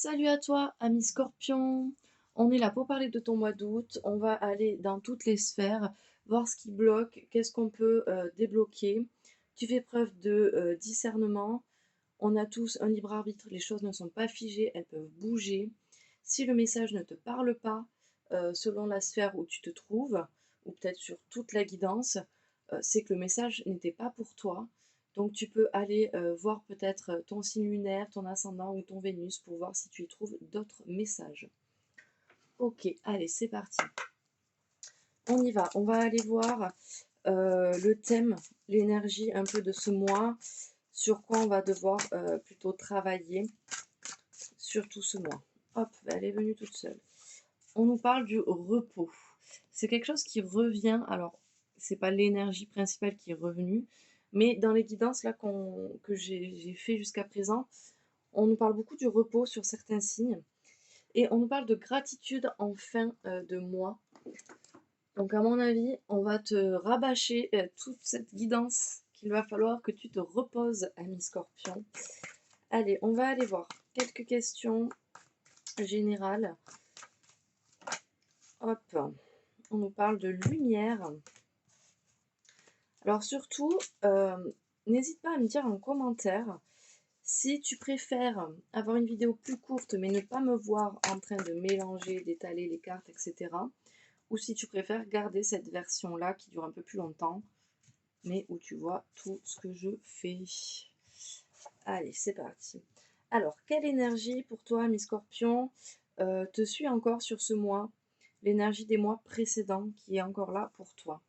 Salut à toi, ami Scorpion. On est là pour parler de ton mois d'août. On va aller dans toutes les sphères, voir ce qui bloque, qu'est-ce qu'on peut débloquer. Tu fais preuve de discernement. On a tous un libre arbitre. Les choses ne sont pas figées, elles peuvent bouger. Si le message ne te parle pas, selon la sphère où tu te trouves, ou peut-être sur toute la guidance, c'est que le message n'était pas pour toi. Donc tu peux aller voir peut-être ton signe lunaire, ton ascendant ou ton Vénus pour voir si tu y trouves d'autres messages. Ok, allez, c'est parti. On y va. On va aller voir le thème, l'énergie un peu de ce mois, sur quoi on va devoir plutôt travailler, surtout ce mois. Hop, elle est venue toute seule. On nous parle du repos. C'est quelque chose qui revient. Alors, c'est pas l'énergie principale qui est revenue, mais dans les guidances là que j'ai fait jusqu'à présent, on nous parle beaucoup du repos sur certains signes et on nous parle de gratitude en fin de mois. Donc, à mon avis, on va te rabâcher toute cette guidance qu'il va falloir que tu te reposes, ami Scorpion. Allez, on va aller voir quelques questions générales. Hop, on nous parle de lumière. Alors surtout, n'hésite pas à me dire en commentaire si tu préfères avoir une vidéo plus courte mais ne pas me voir en train de mélanger, d'étaler les cartes, etc. Ou si tu préfères garder cette version-là qui dure un peu plus longtemps, mais où tu vois tout ce que je fais. Allez, c'est parti. Alors, quelle énergie pour toi, mi Scorpion, te suit encore sur ce mois? L'énergie des mois précédents qui est encore là pour toi.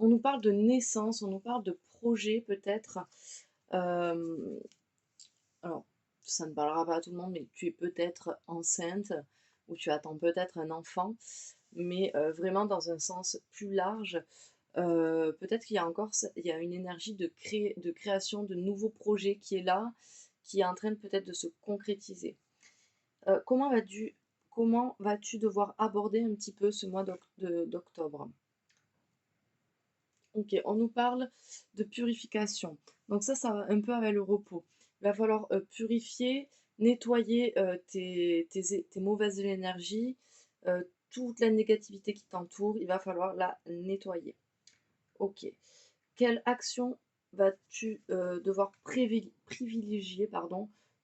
On nous parle de naissance, on nous parle de projet peut-être. Euh, alors, ça ne parlera pas à tout le monde, mais tu es peut-être enceinte ou tu attends peut-être un enfant, mais vraiment dans un sens plus large. Peut-être qu'il y a encore il y a une énergie de création de nouveaux projets qui est là, qui est en train peut-être de se concrétiser. Euh, comment vas-tu, comment vas-tu devoir aborder un petit peu ce mois d'octobre? Ok, on nous parle de purification. Donc ça va un peu avec le repos. Il va falloir purifier, nettoyer tes mauvaises énergies, toute la négativité qui t'entoure, il va falloir la nettoyer. Ok. Quelle action vas-tu devoir privilégier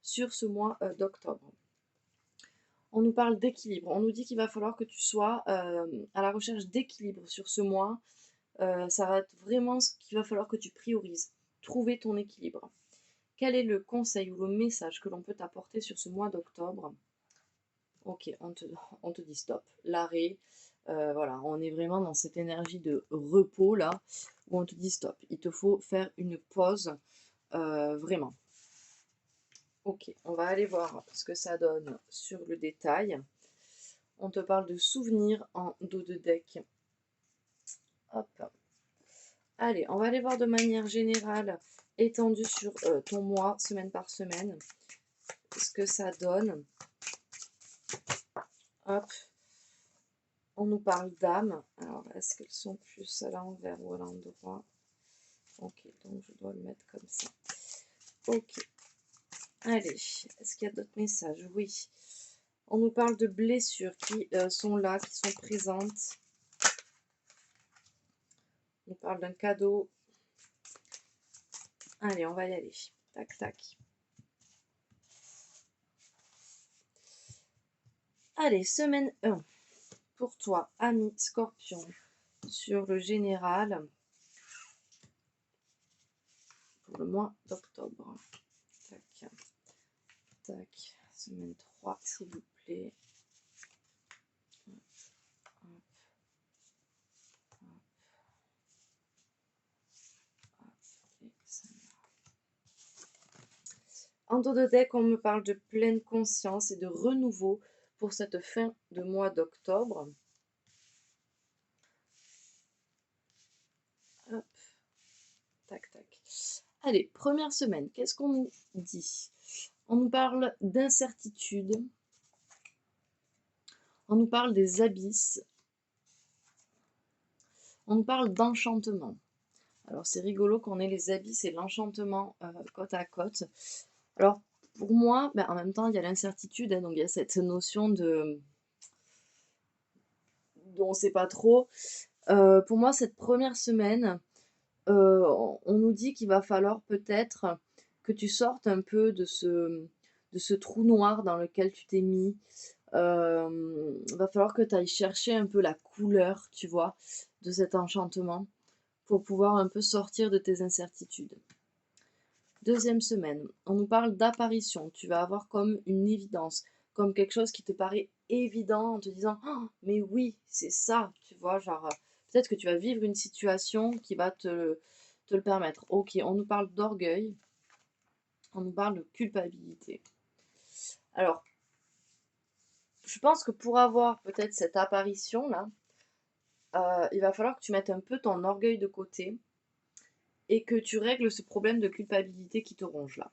sur ce mois d'octobre? On nous parle d'équilibre. On nous dit qu'il va falloir que tu sois à la recherche d'équilibre sur ce mois. Ça va être vraiment ce qu'il va falloir que tu priorises. Trouver ton équilibre. Quel est le conseil ou le message que l'on peut t'apporter sur ce mois d'octobre? Ok, on te dit stop. L'arrêt. Voilà, on est vraiment dans cette énergie de repos là, où on te dit stop. Il te faut faire une pause, vraiment. Ok, on va aller voir ce que ça donne sur le détail. On te parle de souvenirs en dos de deck. Hop. Allez, on va aller voir de manière générale, étendue sur ton mois, semaine par semaine, ce que ça donne. Hop, on nous parle d'âme. Alors, est-ce qu'elles sont plus à l'envers ou à l'endroit? Ok, donc je dois le mettre comme ça. Ok, allez, est-ce qu'il y a d'autres messages? Oui. On nous parle de blessures qui sont là, qui sont présentes. On nous parle d'un cadeau. Allez, on va y aller. Tac, tac. Allez, semaine 1. Pour toi, ami Scorpion, sur le général, pour le mois d'octobre. Tac, tac. Semaine 3, s'il vous plaît. En dos de deck, on me parle de pleine conscience et de renouveau pour cette fin de mois d'octobre. Hop, tac, tac. Allez, première semaine, qu'est-ce qu'on nous dit? On nous parle d'incertitude. On nous parle des abysses. On nous parle d'enchantement. Alors, c'est rigolo qu'on ait les abysses et l'enchantement côte à côte. Alors, Pour moi, ben, en même temps, il y a l'incertitude, hein, donc il y a cette notion de on sait pas trop. Pour moi, cette première semaine, on nous dit qu'il va falloir peut-être que tu sortes un peu de ce trou noir dans lequel tu t'es mis. Va falloir que tu ailles chercher un peu la couleur, tu vois, de cet enchantement pour pouvoir un peu sortir de tes incertitudes. Deuxième semaine, on nous parle d'apparition. Tu vas avoir comme une évidence, comme quelque chose qui te paraît évident en te disant oh, mais oui, c'est ça, tu vois, genre peut-être que tu vas vivre une situation qui va te le permettre. Ok, on nous parle d'orgueil, on nous parle de culpabilité. Alors, je pense que pour avoir peut-être cette apparition-là, il va falloir que tu mettes un peu ton orgueil de côté et que tu règles ce problème de culpabilité qui te ronge là.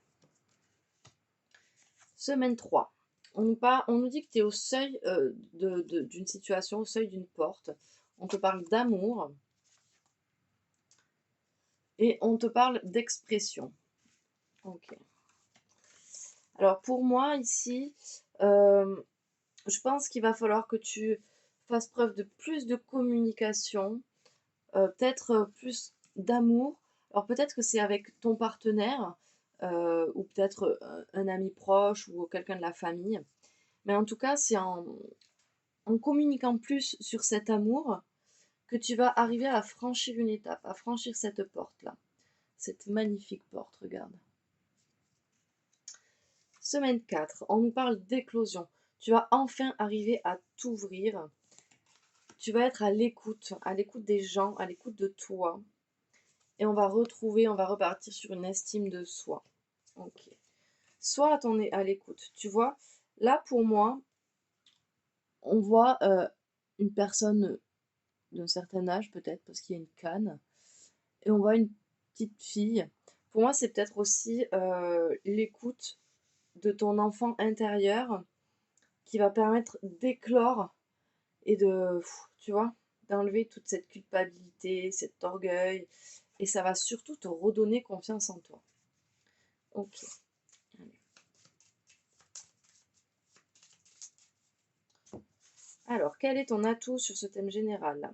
Semaine 3. On nous dit que tu es au seuil d'une situation, au seuil d'une porte. On te parle d'amour et on te parle d'expression. Ok. Alors pour moi ici, je pense qu'il va falloir que tu fasses preuve de plus de communication, peut-être plus d'amour. Alors peut-être que c'est avec ton partenaire ou peut-être un ami proche ou quelqu'un de la famille. Mais en tout cas, c'est en communiquant plus sur cet amour que tu vas arriver à franchir une étape, à franchir cette porte-là. Cette magnifique porte, regarde. Semaine 4, on nous parle d'éclosion. Tu vas enfin arriver à t'ouvrir. Tu vas être à l'écoute des gens, à l'écoute de toi. Et on va repartir sur une estime de soi. Ok. Sois à l'écoute. Tu vois, là pour moi, on voit une personne d'un certain âge peut-être, parce qu'il y a une canne, et on voit une petite fille. Pour moi, c'est peut-être aussi l'écoute de ton enfant intérieur qui va permettre d'éclore et tu vois, d'enlever toute cette culpabilité, cet orgueil, et ça va surtout te redonner confiance en toi. Ok. Allez. Alors, quel est ton atout sur ce thème général là?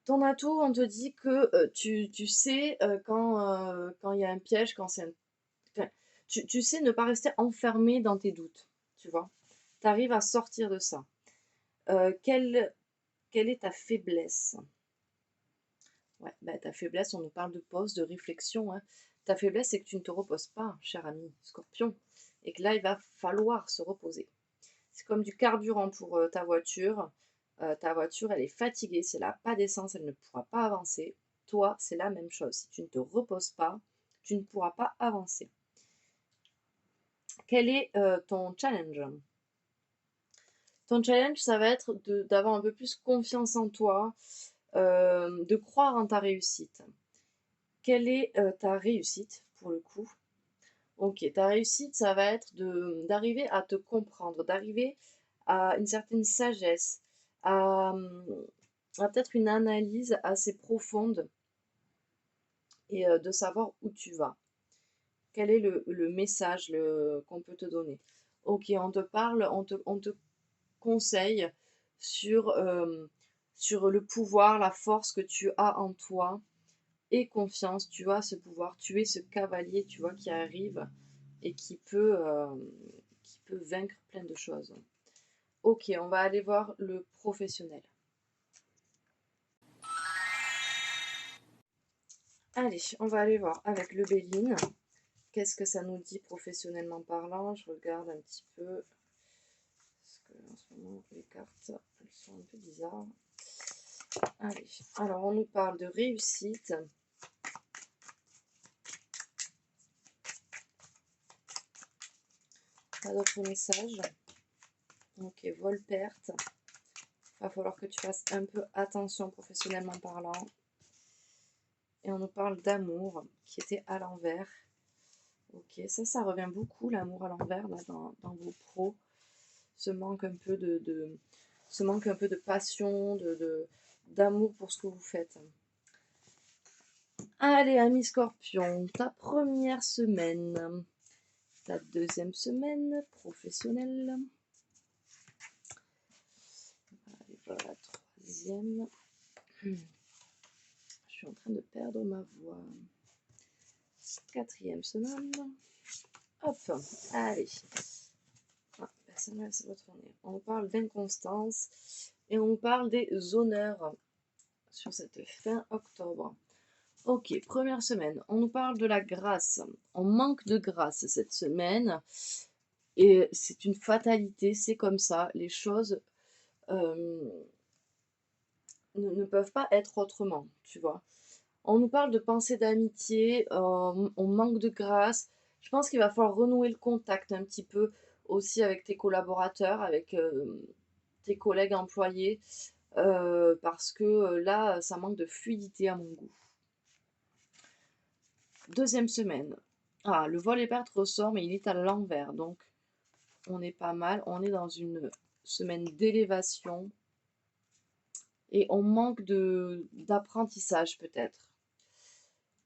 Ton atout, on te dit que tu sais quand il y a un piège, quand c'est un... Enfin, tu sais ne pas rester enfermé dans tes doutes, tu vois. Tu arrives à sortir de ça. Quelle est ta faiblesse? Ouais, bah, ta faiblesse, on nous parle de pause, de réflexion, hein. Ta faiblesse, c'est que tu ne te reposes pas, cher ami Scorpion. Et que là, il va falloir se reposer. C'est comme du carburant pour ta voiture. Ta voiture, elle est fatiguée. Si elle n'a pas d'essence, elle ne pourra pas avancer. Toi, c'est la même chose. Si tu ne te reposes pas, tu ne pourras pas avancer. Quel est ton challenge? Ton challenge, ça va être d'avoir un peu plus confiance en toi, de croire en ta réussite. Quelle est ta réussite, pour le coup? Ok, ta réussite, ça va être d'arriver à te comprendre, d'arriver à une certaine sagesse, à, à peut-être une analyse assez profonde et de savoir où tu vas. Quel est le message qu'on peut te donner? Ok, on te parle, on te conseille sur, sur le pouvoir, la force que tu as en toi et confiance. Tu as ce pouvoir, tu es ce cavalier, tu vois, qui arrive et qui peut vaincre plein de choses. Ok, on va aller voir le professionnel. Allez, on va aller voir avec le Béline. Qu'est-ce que ça nous dit professionnellement parlant? Je regarde un petit peu. Parce que en ce moment, les cartes, elles sont un peu bizarres. Allez, alors on nous parle de réussite. Pas d'autres messages. Ok, vol-perte. Il va falloir que tu fasses un peu attention professionnellement parlant. Et on nous parle d'amour qui était à l'envers. Ok, ça revient beaucoup, l'amour à l'envers dans vos pros. Ce manque un peu ce manque un peu de passion, d'amour pour ce que vous faites. Allez, ami Scorpion, ta première semaine, ta deuxième semaine professionnelle, allez, voilà, troisième. Je suis en train de perdre ma voix. Quatrième semaine. Hop, allez. Ah, personne ne se retourner. On parle d'inconstance et on parle des honneurs sur cette fin octobre. Ok, première semaine, on nous parle de la grâce. On manque de grâce cette semaine et c'est une fatalité, c'est comme ça. Les choses euh, ne peuvent pas être autrement, tu vois. On nous parle de pensée d'amitié, on manque de grâce. Je pense qu'il va falloir renouer le contact un petit peu aussi avec tes collaborateurs, avec tes collègues employés, parce que là, ça manque de fluidité à mon goût. Deuxième semaine. Ah, le vol et perte ressort, mais il est à l'envers, donc on est pas mal. On est dans une semaine d'élévation et on manque d'apprentissage peut-être.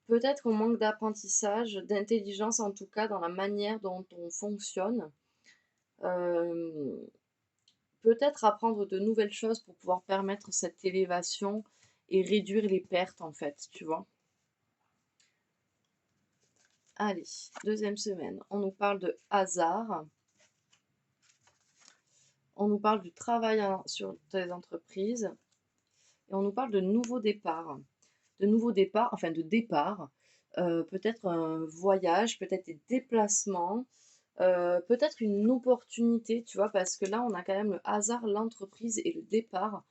Peut-être qu'on manque d'apprentissage, d'intelligence en tout cas dans la manière dont on fonctionne. Euh, Peut-être apprendre de nouvelles choses pour pouvoir permettre cette élévation et réduire les pertes en fait, tu vois. Allez, deuxième semaine, on nous parle de hasard. On nous parle du travail sur tes entreprises et on nous parle de nouveaux départs. De nouveaux départs, enfin de départ, peut-être un voyage, peut-être des déplacements, peut-être une opportunité, tu vois, parce que là, on a quand même le hasard, l'entreprise et le départ.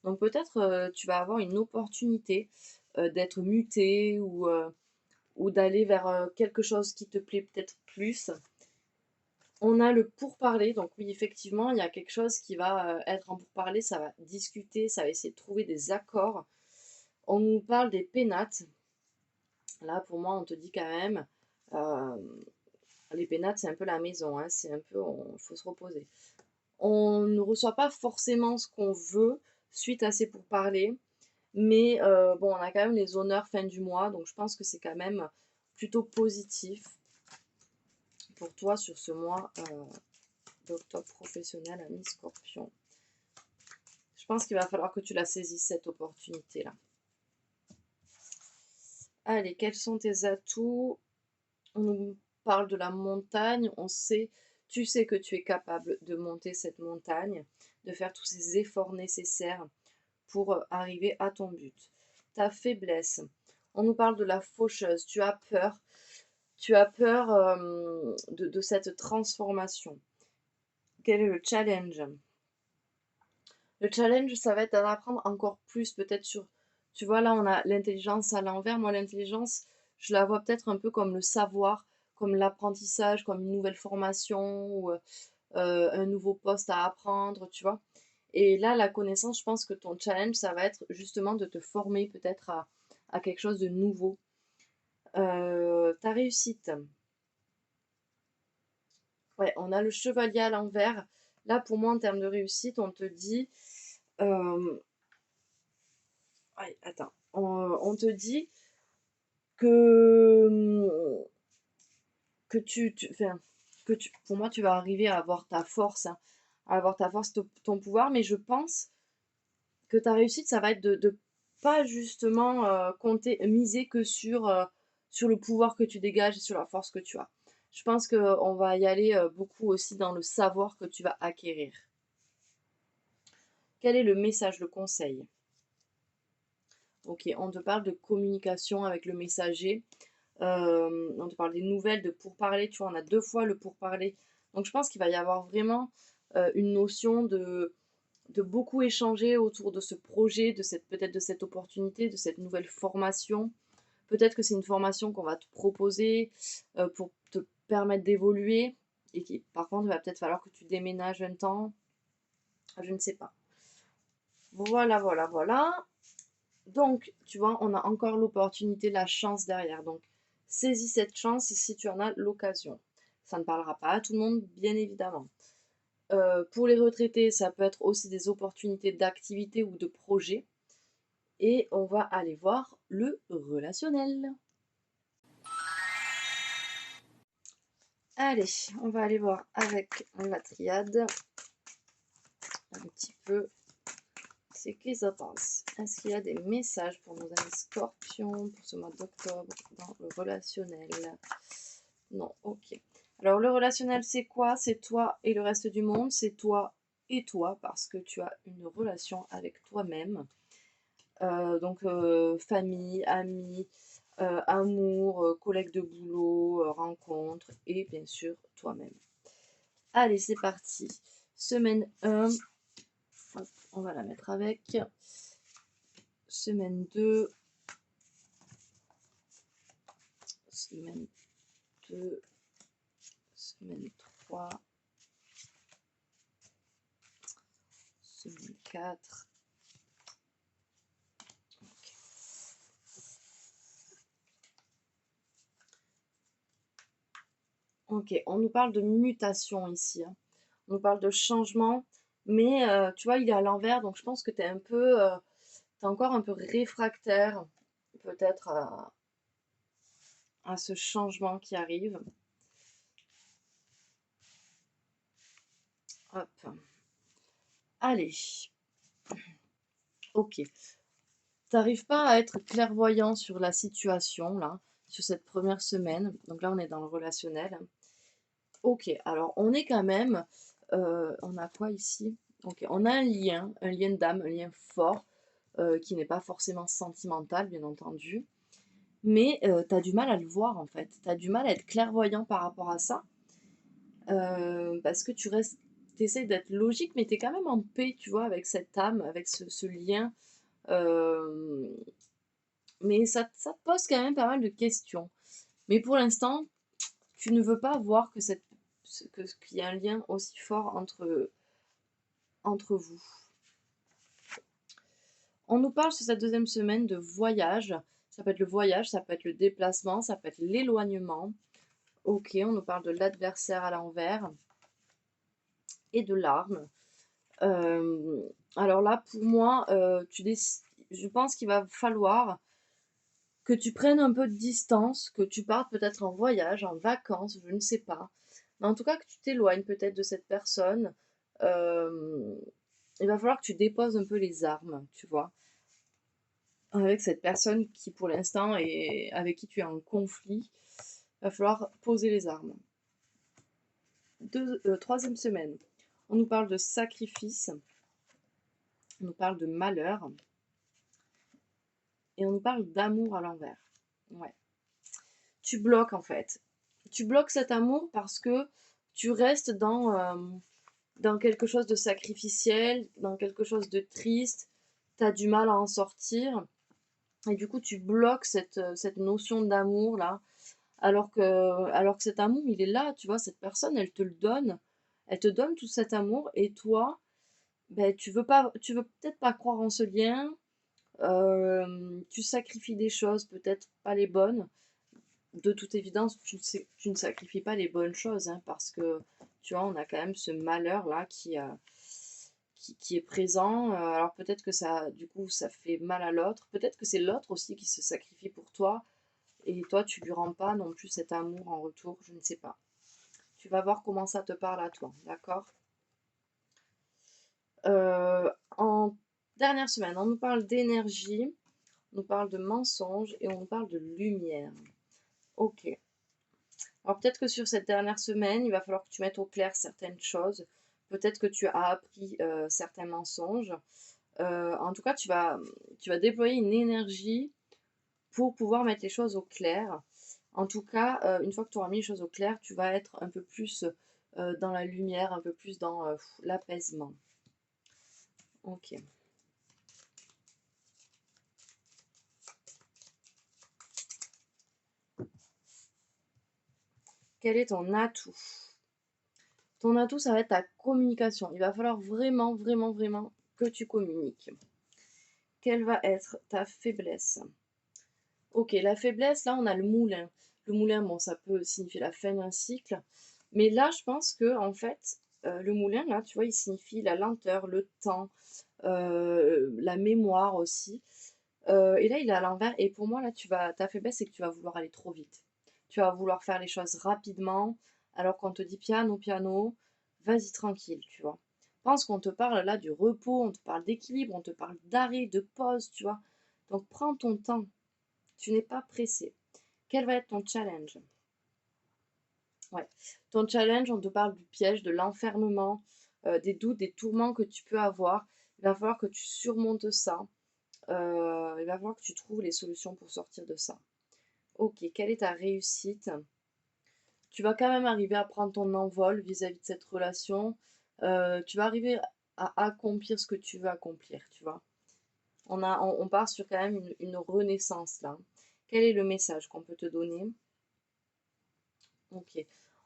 Donc peut-être tu vas avoir une opportunité d'être muté ou d'aller vers quelque chose qui te plaît peut-être plus. On a le pourparler, donc oui, effectivement, il y a quelque chose qui va être en pourparler, ça va discuter, ça va essayer de trouver des accords. On nous parle des pénates. Là, pour moi, on te dit quand même, euh, les pénates, c'est un peu la maison, hein, c'est un peu, il faut se reposer. On ne reçoit pas forcément ce qu'on veut suite à ces pourparlers, mais bon, on a quand même les honneurs fin du mois, donc je pense que c'est quand même plutôt positif pour toi sur ce mois d'octobre professionnel, ami Scorpion. Je pense qu'il va falloir que tu la saisisses, cette opportunité-là. Allez, quels sont tes atouts? On nous parle de la montagne, tu sais que tu es capable de monter cette montagne, de faire tous ces efforts nécessaires pour arriver à ton but. Ta faiblesse, on nous parle de la faucheuse, tu as peur de cette transformation. Quel est le challenge? Le challenge, ça va être d'en apprendre encore plus, peut-être sur. Tu vois, là, on a l'intelligence à l'envers. Moi, l'intelligence, je la vois peut-être un peu comme le savoir, comme l'apprentissage, comme une nouvelle formation ou un nouveau poste à apprendre, tu vois. Et là, la connaissance, je pense que ton challenge, ça va être justement de te former peut-être à quelque chose de nouveau. Ta réussite. Ouais, on a le chevalier à l'envers. Là, pour moi, en termes de réussite, on te dit. euh, Ouais, attends. On te dit que, enfin, pour moi, tu vas arriver à avoir ta force, hein, à avoir ta force, ton pouvoir, mais je pense que ta réussite, ça va être de pas justement miser que sur le pouvoir que tu dégages et sur la force que tu as. Je pense qu'on va y aller beaucoup aussi dans le savoir que tu vas acquérir. Quel est le message, le conseil? Ok, on te parle de communication avec le messager. On te parle des nouvelles, de pourparler, tu vois, on a deux fois le pourparler. Donc je pense qu'il va y avoir vraiment une notion de beaucoup échanger autour de ce projet, peut-être de cette opportunité, de cette nouvelle formation. Peut-être que c'est une formation qu'on va te proposer pour te permettre d'évoluer et qui, par contre, il va peut-être falloir que tu déménages un temps. Je ne sais pas. Voilà, voilà, voilà. Donc, tu vois, on a encore l'opportunité, la chance derrière. Donc, saisis cette chance si tu en as l'occasion. Ça ne parlera pas à tout le monde, bien évidemment. Pour les retraités, ça peut être aussi des opportunités d'activité ou de projet. et on va aller voir le relationnel. Allez, on va aller voir avec la triade un petit peu c'est qu'ils attendent. Est-ce qu'il y a des messages pour nos amis scorpions pour ce mois d'octobre dans le relationnel? Non, ok. Alors le relationnel c'est quoi? C'est toi et le reste du monde, c'est toi et toi parce que tu as une relation avec toi-même. Donc famille, amis, amour, collègues de boulot, rencontres et bien sûr toi-même. Allez, c'est parti. Semaine 1, hop, on va la mettre avec. Semaine 2, semaine 2, semaine 3, semaine 4. Ok. Ok, on nous parle de mutation ici, hein. On nous parle de changement, mais tu vois, il est à l'envers, donc je pense que tu es un peu, t'es encore un peu réfractaire, peut-être à ce changement qui arrive. Hop. Allez. Ok. T'arrives pas à être clairvoyant sur la situation, là, sur cette première semaine. Donc là, on est dans le relationnel. Ok, alors on est quand même... on a quoi ici? Ok, on a un lien d'âme, un lien fort, qui n'est pas forcément sentimental, bien entendu. Mais t'as du mal à le voir, en fait. T'as du mal à être clairvoyant par rapport à ça. Parce que t'essaies d'être logique, mais t'es quand même en paix, tu vois, avec cette âme, avec ce lien. Euh, mais ça te pose quand même pas mal de questions. Mais pour l'instant, tu ne veux pas voir qu'il y a un lien aussi fort entre vous. On nous parle sur cette deuxième semaine de voyage. Ça peut être le voyage, ça peut être le déplacement, ça peut être l'éloignement. Ok, on nous parle de l'adversaire à l'envers et de l'arme. Euh, alors là, pour moi, je pense qu'il va falloir que tu prennes un peu de distance, que tu partes peut-être en voyage, en vacances, je ne sais pas. Mais en tout cas, que tu t'éloignes peut-être de cette personne. Euh, il va falloir que tu déposes un peu les armes, tu vois, avec cette personne qui, pour l'instant, est avec qui tu es en conflit. Il va falloir poser les armes. Troisième semaine, on nous parle de sacrifice, on nous parle de malheur, et on nous parle d'amour à l'envers. Ouais. Tu bloques en fait. Tu bloques cet amour parce que tu restes dans quelque chose de sacrificiel, dans quelque chose de triste, tu as du mal à en sortir, et du coup tu bloques cette notion d'amour là, alors que cet amour il est là, tu vois, cette personne elle te le donne, elle te donne tout cet amour, et toi, ben, tu veux peut-être pas croire en ce lien, tu sacrifies des choses, peut-être pas les bonnes. De toute évidence, tu ne sacrifies pas les bonnes choses, hein, parce que, tu vois, on a quand même ce malheur-là qui est présent. Alors peut-être que ça, du coup, ça fait mal à l'autre. Peut-être que c'est l'autre aussi qui se sacrifie pour toi, et toi, tu lui rends pas non plus cet amour en retour, je ne sais pas. Tu vas voir comment ça te parle à toi, d'accord? En dernière semaine, on nous parle d'énergie, on nous parle de mensonges et on nous parle de lumière. Ok. Alors peut-être que sur cette dernière semaine, il va falloir que tu mettes au clair certaines choses. Peut-être que tu as appris certains mensonges. En tout cas, tu vas déployer une énergie pour pouvoir mettre les choses au clair. En tout cas, une fois que tu auras mis les choses au clair, tu vas être un peu plus dans la lumière, un peu plus dans l'apaisement. Ok. Quel est ton atout? Ton atout, ça va être ta communication. Il va falloir vraiment, vraiment, vraiment que tu communiques. Quelle va être ta faiblesse? Ok, la faiblesse, là, on a le moulin. Le moulin, bon, ça peut signifier la fin d'un cycle. Mais là, je pense que, en fait, le moulin, là, tu vois, il signifie la lenteur, le temps, la mémoire aussi. Et là, il est à l'envers. Et pour moi, là, ta faiblesse, c'est que tu vas vouloir aller trop vite. Tu vas vouloir faire les choses rapidement, alors qu'on te dit piano, piano, vas-y tranquille, tu vois. Pense qu'on te parle là du repos, on te parle d'équilibre, on te parle d'arrêt, de pause, tu vois. Donc prends ton temps. Tu n'es pas pressé. Quel va être ton challenge? Ouais. Ton challenge, on te parle du piège, de l'enfermement, des doutes, des tourments que tu peux avoir. Il va falloir que tu surmontes ça. Il va falloir que tu trouves les solutions pour sortir de ça. Ok, quelle est ta réussite? Tu vas quand même arriver à prendre ton envol vis-à-vis de cette relation. Tu vas arriver à accomplir ce que tu veux accomplir, tu vois. On part sur quand même une renaissance là. Quel est le message qu'on peut te donner? Ok.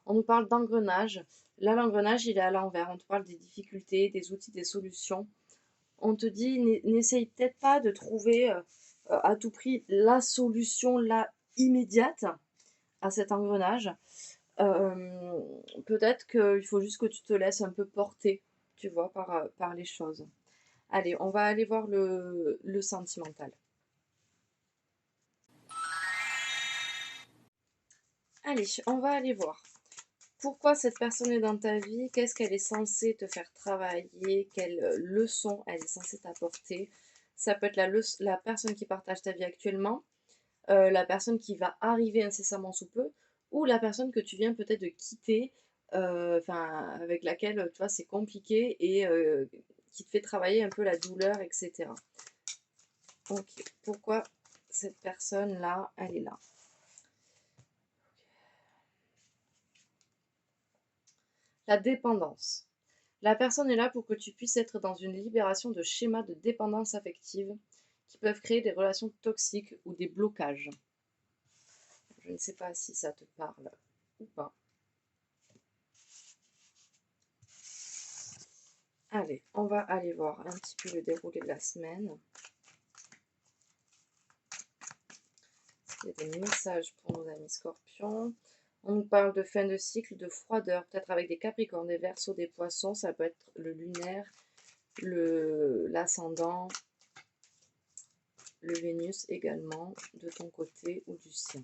On nous parle d'engrenage. Là, l'engrenage, il est à l'envers. On te parle des difficultés, des outils, des solutions. On te dit, n'essaye peut-être pas de trouver à tout prix la solution là immédiate à cet engrenage. Euh, Peut-être qu'il faut juste que tu te laisses un peu porter, tu vois, par les choses. Allez, on va aller voir le sentimental. Allez, on va aller voir. Pourquoi cette personne est dans ta vie? Qu'est-ce qu'elle est censée te faire travailler? Quelle leçon elle est censée t'apporter? Ça peut être la personne qui partage ta vie actuellement, la personne qui va arriver incessamment sous peu, ou la personne que tu viens peut-être de quitter, enfin avec laquelle tu vois c'est compliqué et qui te fait travailler un peu la douleur, etc. Ok, pourquoi cette personne-là, elle est là? La dépendance. La personne est là pour que tu puisses être dans une libération de schémas de dépendance affective qui peuvent créer des relations toxiques ou des blocages. Je ne sais pas si ça te parle ou pas. Allez, on va aller voir un petit peu le déroulé de la semaine. Il y a des messages pour nos amis scorpions. On nous parle de fin de cycle, de froideur, peut-être avec des capricornes, des verseaux, des poissons. Ça peut être le lunaire, l'ascendant, le Vénus également, de ton côté ou du sien.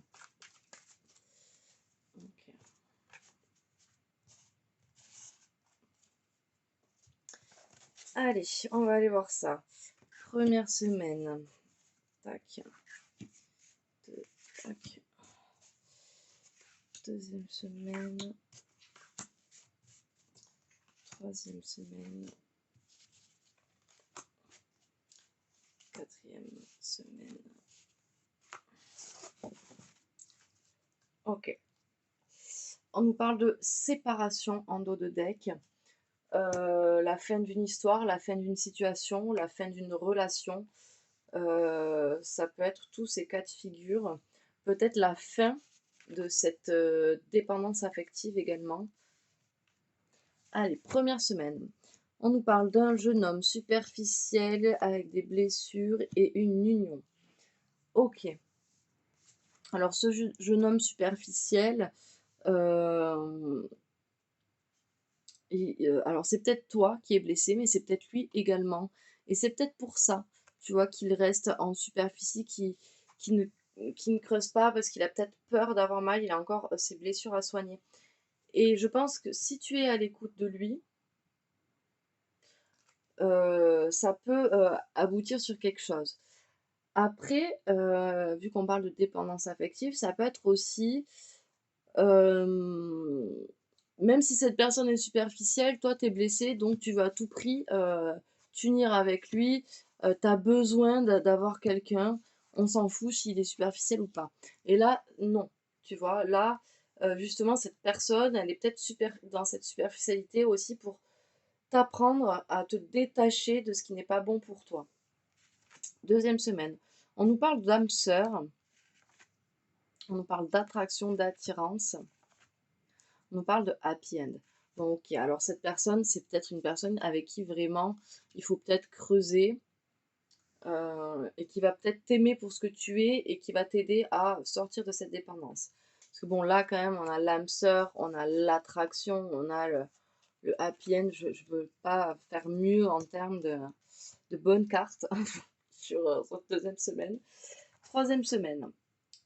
Okay. Allez, on va aller voir ça. Première semaine. Tac. Tac. Deuxième semaine. Troisième semaine. Quatrième semaine. Ok. On nous parle de séparation en dos de deck. La fin d'une histoire, la fin d'une situation, la fin d'une relation. Ça peut être tous ces cas de figure. Peut-être la fin de cette dépendance affective également. Allez, première semaine. On nous parle d'un jeune homme superficiel avec des blessures et une union. Ok. Alors ce jeune homme superficiel, alors c'est peut-être toi qui es blessé, mais c'est peut-être lui également. Et c'est peut-être pour ça, tu vois, qu'il reste en superficie, qui ne creuse pas parce qu'il a peut-être peur d'avoir mal, il a encore ses blessures à soigner. Et je pense que si tu es à l'écoute de lui, ça peut aboutir sur quelque chose. Après, vu qu'on parle de dépendance affective, ça peut être aussi, euh, même si cette personne est superficielle, toi t'es blessé, donc tu vas à tout prix t'unir avec lui, t'as besoin d'avoir quelqu'un, on s'en fout s'il est superficiel ou pas. Et là, non, tu vois, là, justement, cette personne, elle est peut-être dans cette superficialité aussi pour t'apprendre à te détacher de ce qui n'est pas bon pour toi. Deuxième semaine, on nous parle d'âme sœur, on nous parle d'attraction, d'attirance, on nous parle de happy end. Donc, ok, alors cette personne, c'est peut-être une personne avec qui vraiment il faut peut-être creuser et qui va peut-être t'aimer pour ce que tu es et qui va t'aider à sortir de cette dépendance. Parce que bon, là, quand même, on a l'âme sœur, on a l'attraction, on a le happy end. Je ne veux pas faire mieux en termes de bonnes cartes. sur cette deuxième semaine. Troisième semaine.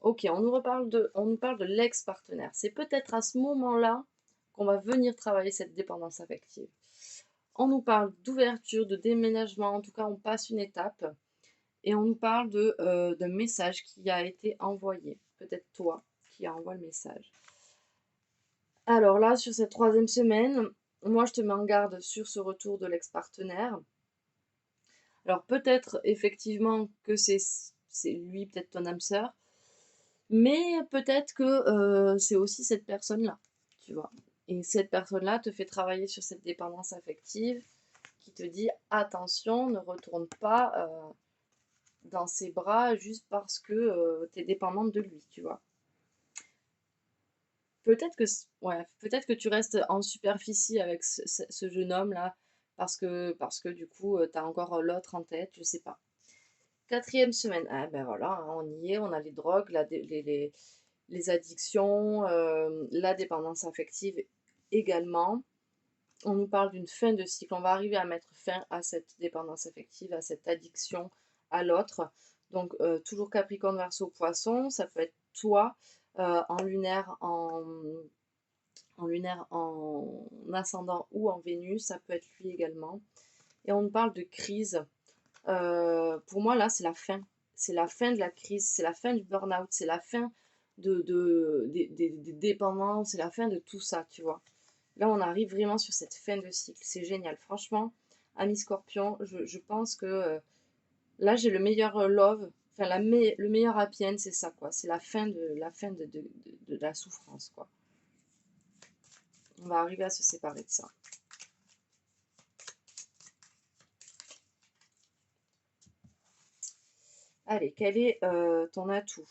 Ok, on nous parle de l'ex-partenaire. C'est peut-être à ce moment-là qu'on va venir travailler cette dépendance affective. On nous parle d'ouverture, de déménagement, en tout cas on passe une étape. Et on nous parle d'un message qui a été envoyé. Peut-être toi qui envoie le message. Alors là, sur cette troisième semaine, moi je te mets en garde sur ce retour de l'ex-partenaire. Alors peut-être effectivement que c'est lui, peut-être ton âme sœur, mais peut-être que c'est aussi cette personne-là, tu vois. Et cette personne-là te fait travailler sur cette dépendance affective qui te dit attention, ne retourne pas dans ses bras juste parce que tu es dépendante de lui, tu vois. Peut-être que tu restes en superficie avec ce jeune homme-là parce que du coup, tu as encore l'autre en tête, je sais pas. Quatrième semaine, ah ben voilà, hein, on y est, on a les drogues, les addictions, la dépendance affective également. On nous parle d'une fin de cycle. On va arriver à mettre fin à cette dépendance affective, à cette addiction à l'autre. Donc, toujours Capricorne, Verseau, Poisson. Ça peut être toi en lunaire, en ascendant ou en Vénus. Ça peut être lui également. Et on nous parle de crise. Pour moi, là, c'est la fin. C'est la fin de la crise. C'est la fin du burn-out. C'est la fin des dépendances. C'est la fin de tout ça, tu vois. Là, on arrive vraiment sur cette fin de cycle. C'est génial. Franchement, ami Scorpion, je pense que là, j'ai le meilleur love. Enfin, le meilleur happy end, c'est ça, quoi. C'est la fin de la souffrance, quoi. On va arriver à se séparer de ça. Allez, quel est ton atout?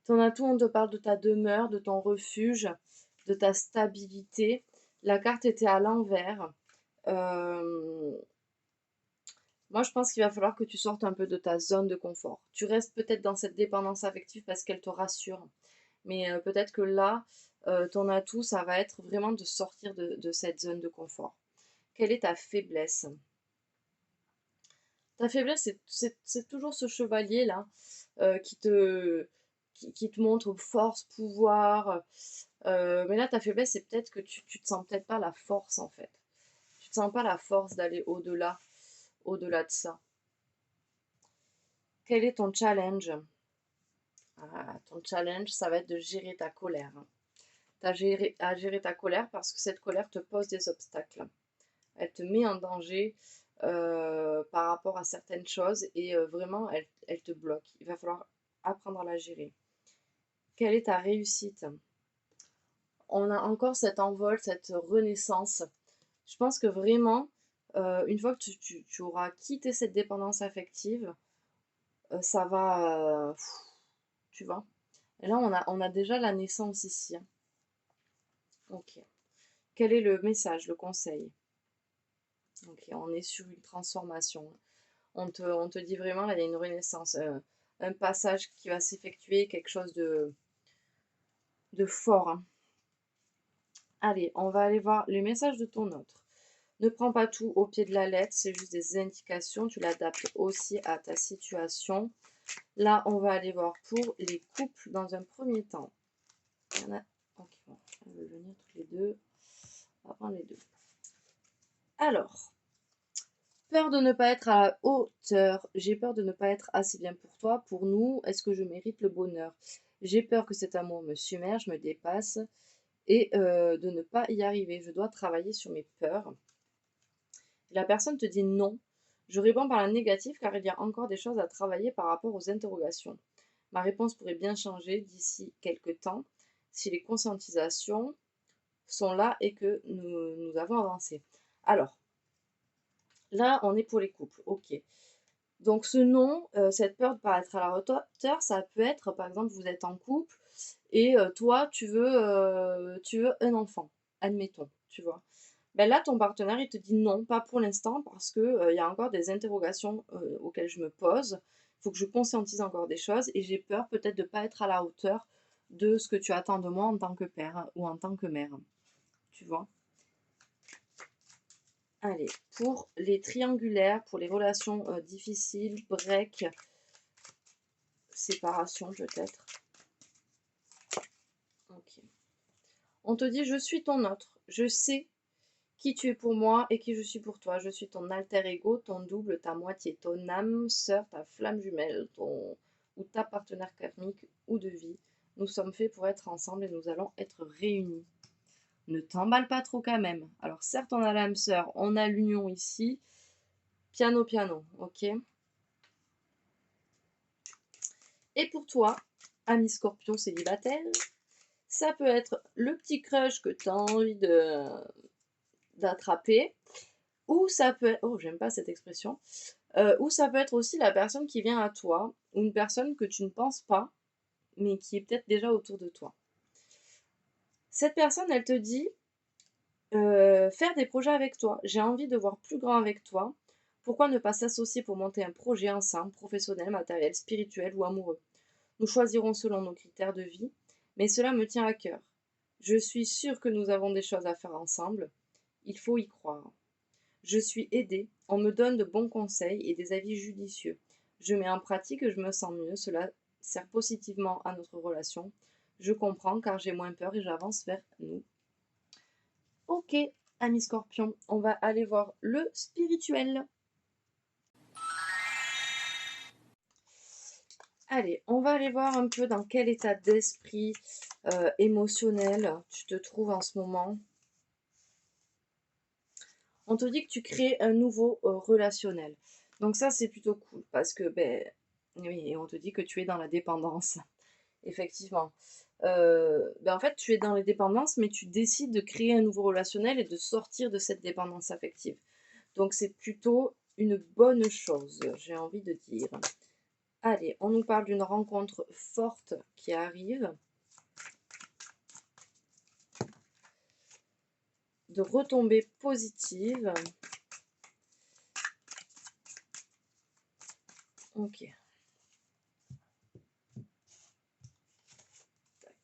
Ton atout, on te parle de ta demeure, de ton refuge, de ta stabilité. La carte était à l'envers. Moi, je pense qu'il va falloir que tu sortes un peu de ta zone de confort. Tu restes peut-être dans cette dépendance affective parce qu'elle te rassure. Mais peut-être que là, ton atout, ça va être vraiment de sortir de cette zone de confort. Quelle est ta faiblesse? Ta faiblesse, c'est toujours ce chevalier-là qui qui te montre force, pouvoir. Mais là, ta faiblesse, c'est peut-être que tu te sens peut-être pas la force, en fait. Tu te sens pas la force d'aller au-delà de ça. Quel est ton challenge? Ton challenge, ça va être de gérer ta colère. Tu as à gérer ta colère parce que cette colère te pose des obstacles. Elle te met en danger par rapport à certaines choses et vraiment, elle te bloque. Il va falloir apprendre à la gérer. Quelle est ta réussite? On a encore cet envol, cette renaissance. Je pense que vraiment, une fois que tu auras quitté cette dépendance affective, ça va, tu vois. Et là, on a déjà la naissance ici, hein. Ok. Quel est le message, le conseil? Ok, on est sur une transformation. On te dit vraiment, là, il y a une renaissance, un passage qui va s'effectuer, quelque chose de fort, hein. Allez, on va aller voir les messages de ton autre. Ne prends pas tout au pied de la lettre, c'est juste des indications. Tu l'adaptes aussi à ta situation. Là, on va aller voir pour les couples dans un premier temps. Il y en a. Ok, bon, on va venir toutes les deux. On va prendre les deux. Alors, peur de ne pas être à la hauteur. J'ai peur de ne pas être assez bien pour toi, pour nous. Est-ce que je mérite le bonheur? J'ai peur que cet amour me submerge, me dépasse et de ne pas y arriver. Je dois travailler sur mes peurs. La personne te dit non. Je réponds par la négative car il y a encore des choses à travailler par rapport aux interrogations. Ma réponse pourrait bien changer d'ici quelques temps si les conscientisations sont là et que nous avons avancé. Alors, là, on est pour les couples, ok. Donc ce non, cette peur de ne pas être à la hauteur, ça peut être, par exemple, vous êtes en couple et toi, tu veux un enfant, admettons, tu vois. Ben là, ton partenaire, il te dit non, pas pour l'instant, parce que il y a encore des interrogations auxquelles je me pose. Il faut que je conscientise encore des choses et j'ai peur peut-être de ne pas être à la hauteur de ce que tu attends de moi en tant que père ou en tant que mère. Tu vois? Allez, pour les triangulaires, pour les relations difficiles, break, séparation peut-être. Ok. On te dit, je suis ton autre. Je sais qui tu es pour moi et qui je suis pour toi. Je suis ton alter ego, ton double, ta moitié, ton âme, sœur, ta flamme jumelle, ton ou ta partenaire karmique ou de vie. Nous sommes faits pour être ensemble et nous allons être réunis. Ne t'emballe pas trop quand même. Alors certes, on a l'âme sœur, on a l'union ici. Piano, piano, ok. Et pour toi, ami scorpion célibataire, ça peut être le petit crush que tu as envie d'attraper, ou ça peut être, oh j'aime pas cette expression, ou ça peut être aussi la personne qui vient à toi, ou une personne que tu ne penses pas, mais qui est peut-être déjà autour de toi. Cette personne, elle te dit, faire des projets avec toi. J'ai envie de voir plus grand avec toi. Pourquoi ne pas s'associer pour monter un projet ensemble, professionnel, matériel, spirituel ou amoureux? Nous choisirons selon nos critères de vie, mais cela me tient à cœur. Je suis sûre que nous avons des choses à faire ensemble. Il faut y croire. Je suis aidée, on me donne de bons conseils et des avis judicieux. Je mets en pratique et je me sens mieux, cela sert positivement à notre relation. Je comprends car j'ai moins peur et j'avance vers nous. Ok, ami scorpion, on va aller voir le spirituel. Allez, on va aller voir un peu dans quel état d'esprit émotionnel tu te trouves en ce moment. On te dit que tu crées un nouveau relationnel. Donc ça, c'est plutôt cool parce que, ben, oui, on te dit que tu es dans la dépendance. Effectivement. Ben en fait, tu es dans les dépendances, mais tu décides de créer un nouveau relationnel et de sortir de cette dépendance affective. Donc c'est plutôt une bonne chose, j'ai envie de dire. Allez, on nous parle d'une rencontre forte qui arrive, de retombées positives. Ok. Tac.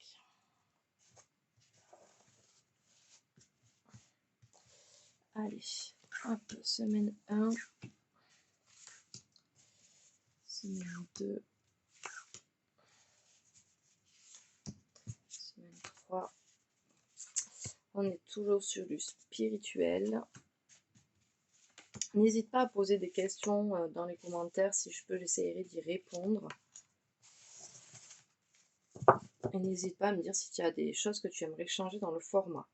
Allez, hop, semaine 1, semaine 2, semaine 3. On est toujours sur du spirituel. N'hésite pas à poser des questions dans les commentaires, si je peux, j'essaierai d'y répondre. Et n'hésite pas à me dire si tu as des choses que tu aimerais changer dans le format.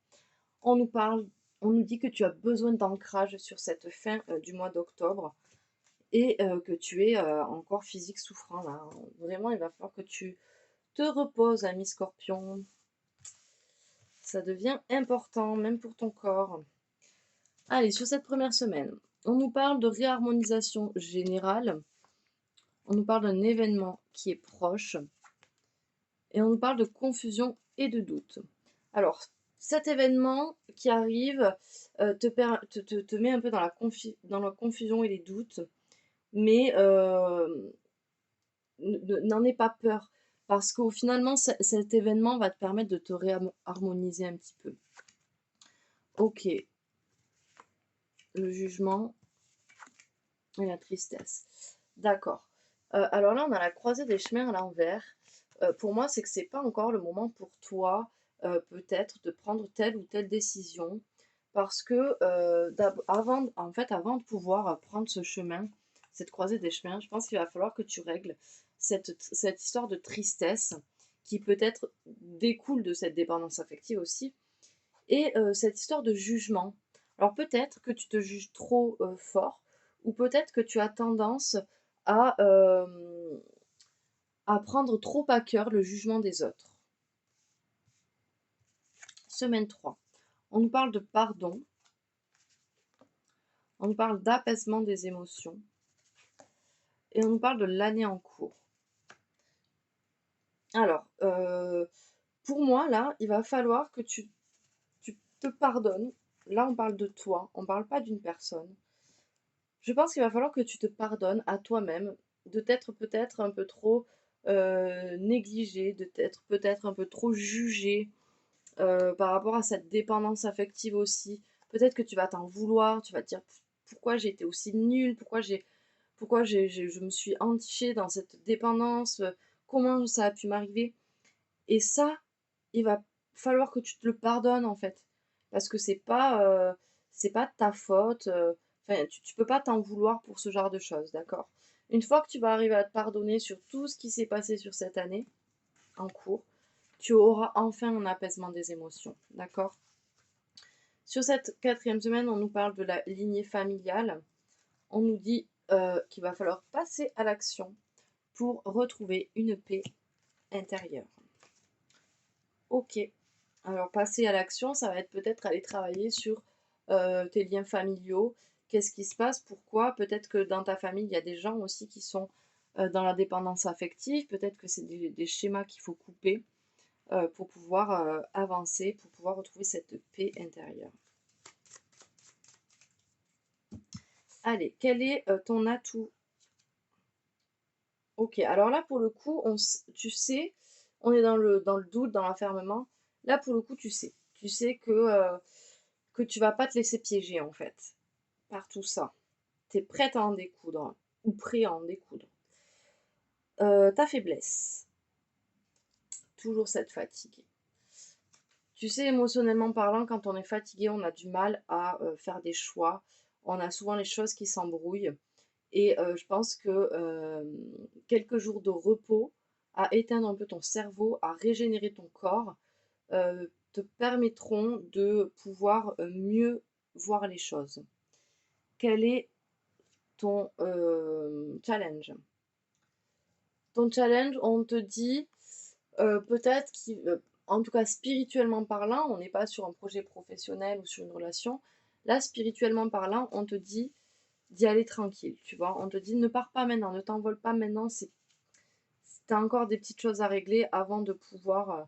On nous parle, on nous dit que tu as besoin d'ancrage sur cette fin du mois d'octobre et que tu es encore physique souffrant là. Vraiment, il va falloir que tu te reposes, ami scorpion. Ça devient important, même pour ton corps. Allez, sur cette première semaine, on nous parle de réharmonisation générale. On nous parle d'un événement qui est proche. Et on nous parle de confusion et de doute. Alors, cet événement qui arrive te met un peu dans la confusion et les doutes, mais n'en aie pas peur, parce qu'au finalement, cet événement va te permettre de te réharmoniser un petit peu. Ok, le jugement et la tristesse. D'accord. Alors là, on a la croisée des chemins à l'envers. Pour moi, c'est que c'est pas encore le moment pour toi, peut-être, de prendre telle ou telle décision. Parce que avant de pouvoir prendre ce chemin, cette croisée des chemins, je pense qu'il va falloir que tu règles cette histoire de tristesse qui peut-être découle de cette dépendance affective aussi, et cette histoire de jugement. Alors peut-être que tu te juges trop fort, ou peut-être que tu as tendance à, à prendre trop à cœur le jugement des autres. Semaine 3. On nous parle de pardon, on nous parle d'apaisement des émotions, et on nous parle de l'année en cours. Alors, pour moi, là, il va falloir que tu te pardonnes. Là, on parle de toi, on ne parle pas d'une personne. Je pense qu'il va falloir que tu te pardonnes à toi-même de t'être peut-être un peu trop négligé, de t'être peut-être un peu trop jugé par rapport à cette dépendance affective aussi. Peut-être que tu vas t'en vouloir, tu vas te dire: «Pourquoi j'ai été aussi nulle? Pourquoi je me suis entichée dans cette dépendance? Comment ça a pu m'arriver?» Et ça, il va falloir que tu te le pardonnes, en fait. Parce que c'est pas de ta faute, enfin, tu peux pas t'en vouloir pour ce genre de choses, d'accord? Une fois que tu vas arriver à te pardonner sur tout ce qui s'est passé sur cette année en cours, tu auras enfin un apaisement des émotions, d'accord? Sur cette quatrième semaine, on nous parle de la lignée familiale. On nous dit, qu'il va falloir passer à l'action pour retrouver une paix intérieure. OK. Alors passer à l'action, ça va être peut-être aller travailler sur, tes liens familiaux. Qu'est-ce qui se passe? Pourquoi? Peut-être que dans ta famille, il y a des gens aussi qui sont, dans la dépendance affective. Peut-être que c'est des schémas qu'il faut couper, pour pouvoir, avancer, pour pouvoir retrouver cette paix intérieure. Allez, quel est, ton atout? OK, alors là, pour le coup, tu sais, on est dans le doute, dans l'enfermement. Là, pour le coup, tu sais. Tu sais que tu vas pas te laisser piéger, en fait, par tout ça. Tu es prête à en découdre ou prêt à en découdre. Ta faiblesse, toujours cette fatigue. Tu sais, émotionnellement parlant, quand on est fatigué, on a du mal à, faire des choix. On a souvent les choses qui s'embrouillent et je pense que, quelques jours de repos à éteindre un peu ton cerveau, à régénérer ton corps, te permettront de pouvoir, mieux voir les choses. Quel est ton, challenge? Ton challenge, on te dit, peut-être en tout cas spirituellement parlant, on n'est pas sur un projet professionnel ou sur une relation. Là, spirituellement parlant, on te dit d'y aller tranquille, tu vois? On te dit: «Ne pars pas maintenant, ne t'envole pas maintenant, tu encore des petites choses à régler avant de pouvoir,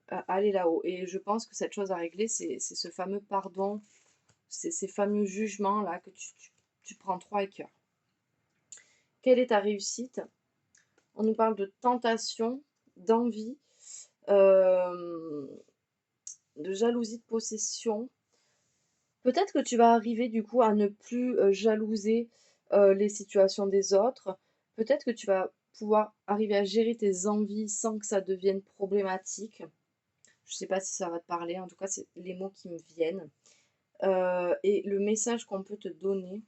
aller là-haut» et je pense que cette chose à régler, c'est ce fameux pardon, c'est ces fameux jugements-là que tu prends trop à cœur. Quelle est ta réussite? On nous parle de tentation, d'envie, hem, de jalousie de possession. Peut-être que tu vas arriver du coup à ne plus, jalouser, les situations des autres. Peut-être que tu vas pouvoir arriver à gérer tes envies sans que ça devienne problématique. Je sais pas si ça va te parler, en tout cas, c'est les mots qui me viennent. Et le message qu'on peut te donner,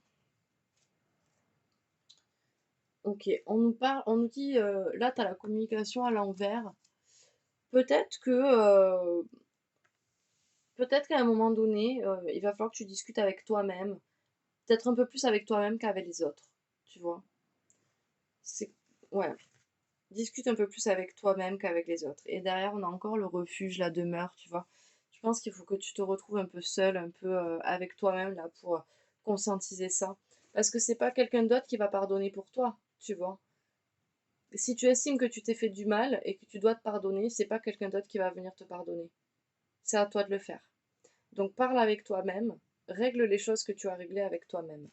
OK, on nous dit, là, tu as la communication à l'envers. Peut-être que, peut-être qu'à un moment donné, il va falloir que tu discutes avec toi-même, peut-être un peu plus avec toi-même qu'avec les autres, tu vois? C'est ouais, discute un peu plus avec toi-même qu'avec les autres et derrière, on a encore le refuge, la demeure, tu vois? Je pense qu'il faut que tu te retrouves un peu seul, un peu, avec toi-même là pour, conscientiser ça. Parce que c'est pas quelqu'un d'autre qui va pardonner pour toi, tu vois? Si tu estimes que tu t'es fait du mal et que tu dois te pardonner, c'est pas quelqu'un d'autre qui va venir te pardonner. C'est à toi de le faire. Donc parle avec toi-même, règle les choses que tu as réglées avec toi-même.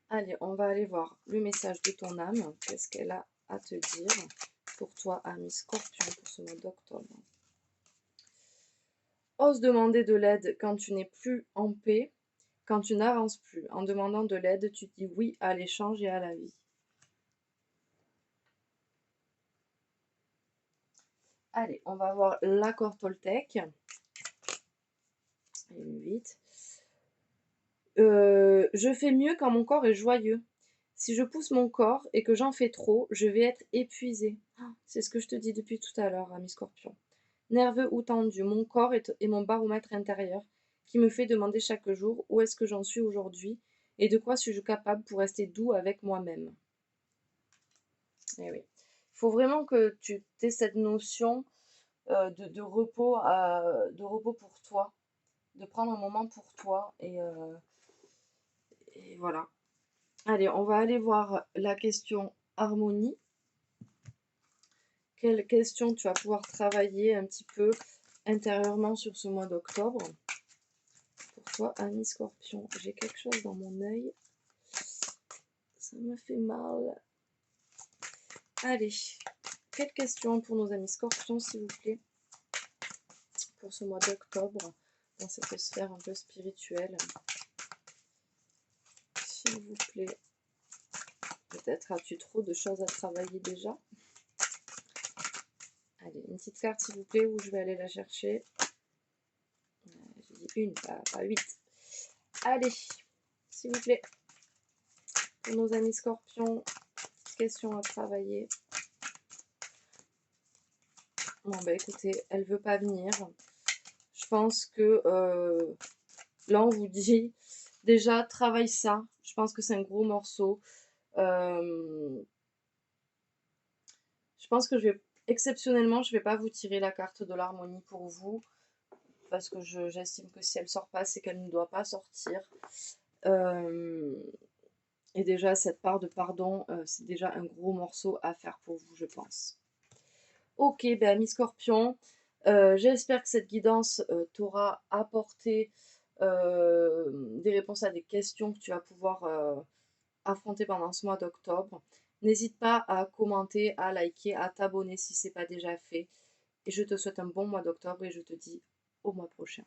Allez, on va aller voir le message de ton âme. Qu'est-ce qu'elle a à te dire pour toi, ami Scorpion, pour ce mois d'octobre? Ose demander de l'aide quand tu n'es plus en paix, quand tu n'avances plus. En demandant de l'aide, tu dis oui à l'échange et à la vie. Allez, on va voir l'accord Toltec. Allez, vite. Je fais mieux quand mon corps est joyeux. Si je pousse mon corps et que j'en fais trop, je vais être épuisée. Ah, c'est ce que je te dis depuis tout à l'heure, ami Scorpion. Nerveux ou tendu, mon corps est mon baromètre intérieur qui me fait demander chaque jour où est-ce que j'en suis aujourd'hui et de quoi suis-je capable pour rester doux avec moi-même. Eh oui. Il faut vraiment que tu aies cette notion de repos pour toi, de prendre un moment pour toi et voilà. Allez, on va aller voir la question harmonie. Quelle question tu vas pouvoir travailler un petit peu intérieurement sur ce mois d'octobre? Pour toi, ami Scorpion, j'ai quelque chose dans mon œil. Ça me fait mal. Allez, quelle question pour nos amis Scorpions, s'il vous plaît, pour ce mois d'octobre? dans cette sphère un peu spirituelle. S'il vous plaît. Peut-être as-tu trop de choses à travailler déjà? Allez, une petite carte s'il vous plaît, où je vais aller la chercher. J'ai dit une, pas 8. Allez, s'il vous plaît. Pour nos amis scorpions, question à travailler. Bon bah écoutez, elle veut pas venir. Je pense que là on vous dit déjà travaille ça. Je pense que c'est un gros morceau. Je pense que exceptionnellement, je vais pas vous tirer la carte de l'harmonie pour vous. Parce que j'estime que si elle sort pas, c'est qu'elle ne doit pas sortir. Et déjà, cette part de pardon, c'est déjà un gros morceau à faire pour vous, je pense. Ok, ben ami Scorpion, j'espère que cette guidance t'aura apporté des réponses à des questions que tu vas pouvoir affronter pendant ce mois d'octobre. N'hésite pas à commenter, à liker, à t'abonner si ce n'est pas déjà fait. Et je te souhaite un bon mois d'octobre et je te dis au mois prochain.